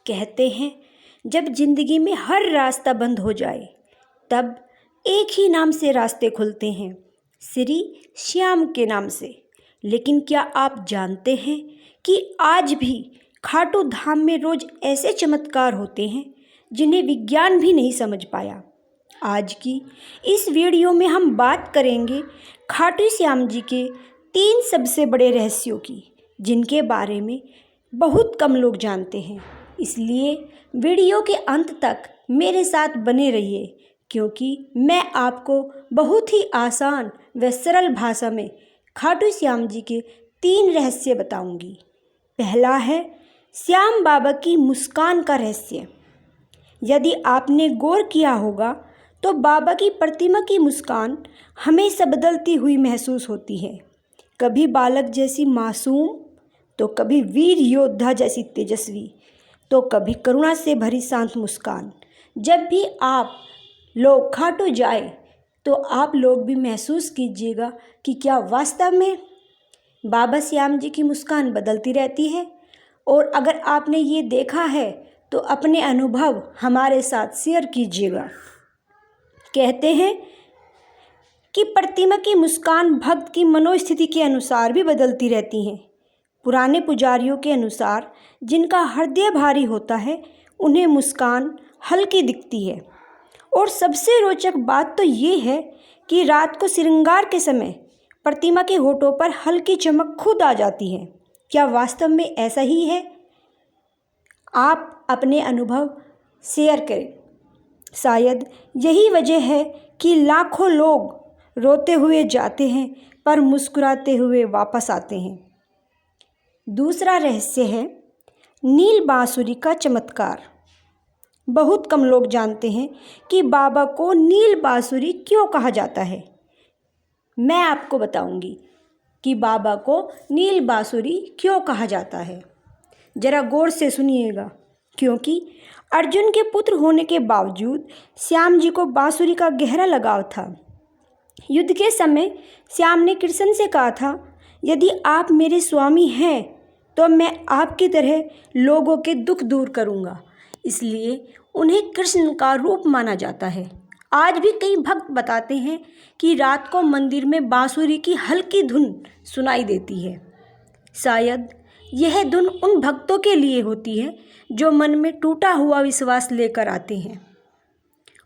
कहते हैं जब जिंदगी में हर रास्ता बंद हो जाए तब एक ही नाम से रास्ते खुलते हैं, श्री श्याम के नाम से। लेकिन क्या आप जानते हैं कि आज भी खाटू धाम में रोज ऐसे चमत्कार होते हैं जिन्हें विज्ञान भी नहीं समझ पाया। आज की इस वीडियो में हम बात करेंगे खाटू श्याम जी के 3 सबसे बड़े रहस्यों की, जिनके बारे में बहुत कम लोग जानते हैं। इसलिए वीडियो के अंत तक मेरे साथ बने रहिए, क्योंकि मैं आपको बहुत ही आसान व सरल भाषा में खाटू श्याम जी के 3 रहस्य बताऊंगी। पहला है श्याम बाबा की मुस्कान का रहस्य। यदि आपने गौर किया होगा तो बाबा की प्रतिमा की मुस्कान हमेशा बदलती हुई महसूस होती है। कभी बालक जैसी मासूम, तो कभी वीर योद्धा जैसी तेजस्वी, तो कभी करुणा से भरी शांत मुस्कान। जब भी आप लोग खाटू जाए तो आप लोग भी महसूस कीजिएगा कि क्या वास्तव में बाबा श्याम जी की मुस्कान बदलती रहती है। और अगर आपने ये देखा है तो अपने अनुभव हमारे साथ शेयर कीजिएगा। कहते हैं कि प्रतिमा की मुस्कान भक्त की मनोस्थिति के अनुसार भी बदलती रहती है। पुराने पुजारियों के अनुसार जिनका हृदय भारी होता है उन्हें मुस्कान हल्की दिखती है। और सबसे रोचक बात तो ये है कि रात को श्रृंगार के समय प्रतिमा के होठों पर हल्की चमक खुद आ जाती है। क्या वास्तव में ऐसा ही है? आप अपने अनुभव शेयर करें। शायद यही वजह है कि लाखों लोग रोते हुए जाते हैं पर मुस्कुराते हुए वापस आते हैं। दूसरा रहस्य है नील बांसुरी का चमत्कार। बहुत कम लोग जानते हैं कि बाबा को नील बांसुरी क्यों कहा जाता है। मैं आपको बताऊंगी कि बाबा को नील बांसुरी क्यों कहा जाता है। जरा गौर से सुनिएगा, क्योंकि अर्जुन के पुत्र होने के बावजूद श्याम जी को बांसुरी का गहरा लगाव था। युद्ध के समय श्याम ने कृष्ण से कहा था, यदि आप मेरे स्वामी हैं तो मैं आपकी तरह लोगों के दुख दूर करूंगा। इसलिए उन्हें कृष्ण का रूप माना जाता है। आज भी कई भक्त बताते हैं कि रात को मंदिर में बांसुरी की हल्की धुन सुनाई देती है। शायद यह धुन उन भक्तों के लिए होती है जो मन में टूटा हुआ विश्वास लेकर आते हैं।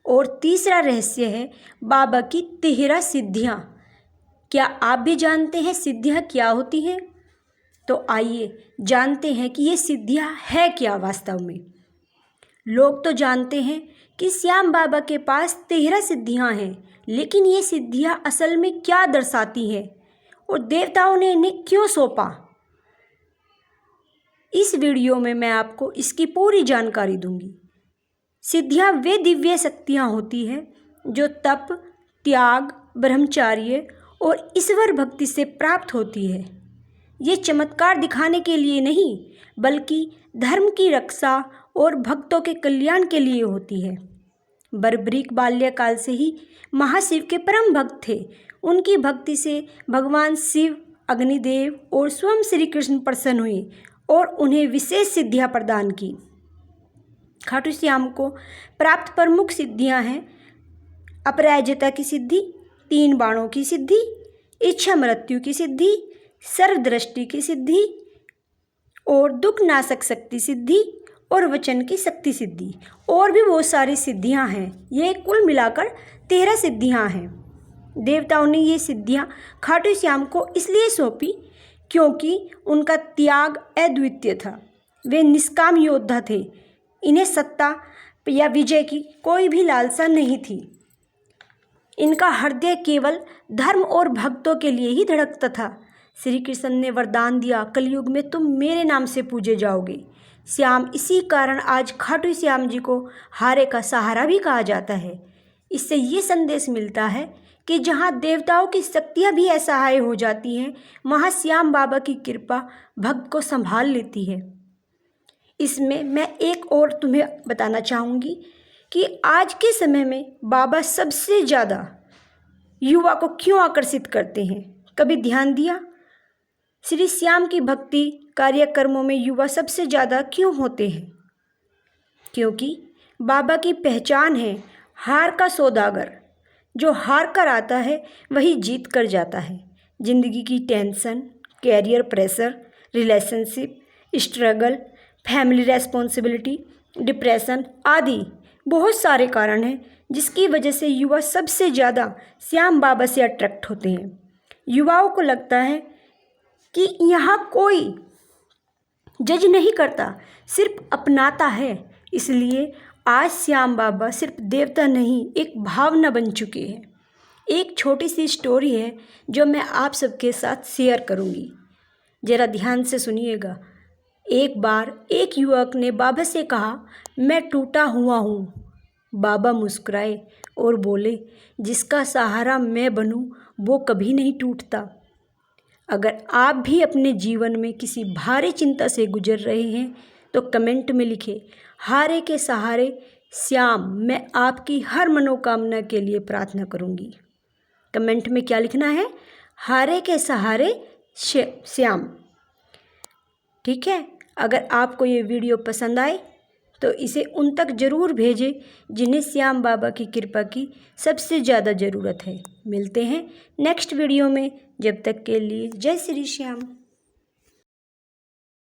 और तीसरा रहस्य है बाबा की 13 सिद्धियाँ। क्या आप भी जानते हैं सिद्धियाँ क्या होती हैं? तो आइए जानते हैं कि ये सिद्धियाँ है क्या वास्तव में। लोग तो जानते हैं कि श्याम बाबा के पास 13 सिद्धियाँ हैं, लेकिन ये सिद्धियाँ असल में क्या दर्शाती हैं और देवताओं ने इन्हें क्यों सौंपा? इस वीडियो में मैं आपको इसकी पूरी जानकारी दूंगी। सिद्धियाँ वे दिव्य शक्तियाँ होती हैं जो तप, त्याग, ब्रह्मचार्य और ईश्वर भक्ति से प्राप्त होती है। ये चमत्कार दिखाने के लिए नहीं, बल्कि धर्म की रक्षा और भक्तों के कल्याण के लिए होती है। बर्बरीक बाल्यकाल से ही महाशिव के परम भक्त थे। उनकी भक्ति से भगवान शिव, अग्निदेव और स्वयं श्री कृष्ण प्रसन्न हुए और उन्हें विशेष सिद्धियां प्रदान की। खाटू श्याम को प्राप्त प्रमुख सिद्धियां हैं अपराजिता की सिद्धि, 3 बाणों की सिद्धि, इच्छा मृत्यु की सिद्धि, सर्वदृष्टि की सिद्धि और दुख नाशक शक्ति सिद्धि और वचन की शक्ति सिद्धि। और भी बहुत सारी सिद्धियां हैं। ये कुल मिलाकर 13 सिद्धियां हैं। देवताओं ने ये सिद्धियां खाटू श्याम को इसलिए सौंपी क्योंकि उनका त्याग अद्वितीय था। वे निष्काम योद्धा थे। इन्हें सत्ता या विजय की कोई भी लालसा नहीं थी। इनका हृदय केवल धर्म और भक्तों के लिए ही धड़कता था। श्री कृष्ण ने वरदान दिया, कलयुग में तुम मेरे नाम से पूजे जाओगे। श्याम इसी कारण आज खाटू श्याम जी को हारे का सहारा भी कहा जाता है। इससे ये संदेश मिलता है कि जहाँ देवताओं की शक्तियाँ भी असहाय हो जाती हैं, वहाँ श्याम बाबा की कृपा भक्त को संभाल लेती है। इसमें मैं एक और तुम्हें बताना चाहूँगी कि आज के समय में बाबा सबसे ज़्यादा युवा को क्यों आकर्षित करते हैं। कभी ध्यान दिया? श्री श्याम की भक्ति कार्यक्रमों में युवा सबसे ज़्यादा क्यों होते हैं? क्योंकि बाबा की पहचान है हार का सौदागर। जो हार कर आता है वही जीत कर जाता है। ज़िंदगी की tension, career pressure, relationship struggle, family responsibility, depression आदि बहुत सारे कारण हैं जिसकी वजह से युवा सबसे ज़्यादा श्याम बाबा से अट्रैक्ट होते हैं। युवाओं को लगता है कि यहाँ कोई जज नहीं करता, सिर्फ अपनाता है। इसलिए आज श्याम बाबा सिर्फ देवता नहीं, एक भावना बन चुके हैं। एक छोटी सी स्टोरी है जो मैं आप सबके साथ शेयर करूँगी, ज़रा ध्यान से सुनिएगा। एक बार एक युवक ने बाबा से कहा, मैं टूटा हुआ हूँ। बाबा मुस्कुराए और बोले, जिसका सहारा मैं बनूँ वो कभी नहीं टूटता। अगर आप भी अपने जीवन में किसी भारी चिंता से गुजर रहे हैं तो कमेंट में लिखें, हारे के सहारे श्याम, मैं आपकी हर मनोकामना के लिए प्रार्थना करूंगी। कमेंट में क्या लिखना है? हारे के सहारे श्याम। ठीक है। अगर आपको ये वीडियो पसंद आए तो इसे उन तक ज़रूर भेजें जिन्हें श्याम बाबा की कृपा की सबसे ज़्यादा ज़रूरत है। मिलते हैं नेक्स्ट वीडियो में, जब तक के लिए जय श्री श्याम।